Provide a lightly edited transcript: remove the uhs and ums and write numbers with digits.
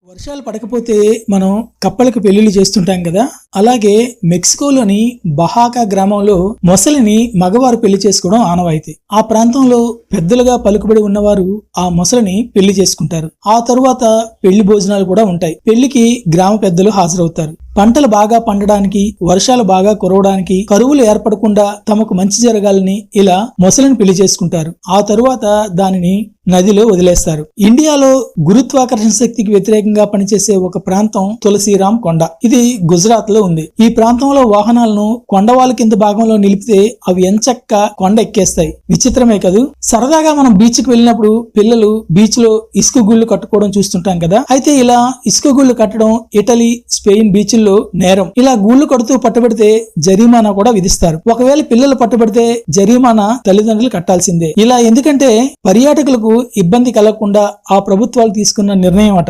వర్షాలు పడకపోతే మనం కప్పలకు పెళ్లిళ్ళు చేస్తుంటాం కదా. అలాగే మెక్సికోలోని బహాకా గ్రామంలో మొసలిని మగవారు పెళ్లి చేసుకోవడం ఆనవాయితీ. ఆ ప్రాంతంలో పెద్దలుగా పలుకుబడి ఉన్నవారు ఆ మొసలిని పెళ్లి చేసుకుంటారు. ఆ తరువాత పెళ్లి భోజనాలు కూడా ఉంటాయి. పెళ్లికి గ్రామ పెద్దలు హాజరవుతారు. పంటలు బాగా పండడానికి, వర్షాలు బాగా కురవడానికి, కరువులు ఏర్పడకుండా తమకు మంచి జరగాలని ఇలా మొసలిని పెళ్లి చేసుకుంటారు. ఆ తరువాత దానిని నదిలో వదిలేస్తారు. ఇండియాలో గురుత్వాకర్షణ శక్తికి వ్యతిరేకంగా పనిచేసే ఒక ప్రాంతం తులసిరామ్ కొండ. ఇది గుజరాత్ లో ఉంది. ఈ ప్రాంతంలో వాహనాలను కొండవాళ్ళ కింద భాగంలో నిలిపితే అవి ఎంచక్క కొండ ఎక్కేస్తాయి. విచిత్రమే కదూ. సరదాగా మనం బీచ్ కి వెళ్ళినప్పుడు పిల్లలు బీచ్ లో ఇసుక గుళ్ళు కట్టుకోవడం చూస్తుంటాం కదా. అయితే ఇలా ఇసుక గుళ్ళు కట్టడం ఇటలీ, స్పెయిన్ బీచ్ లో నేరం. ఇలా గూళ్లు కడుతూ పట్టుబడితే జరిమానా కూడా విధిస్తారు. ఒకవేళ పిల్లలు పట్టుబడితే జరిమానా తల్లిదండ్రులు కట్టాల్సిందే. ఇలా ఎందుకంటే పర్యాటకులకు ఇబ్బంది కలగకుండా ఆ ప్రభుత్వాలు తీసుకున్న నిర్ణయం అట.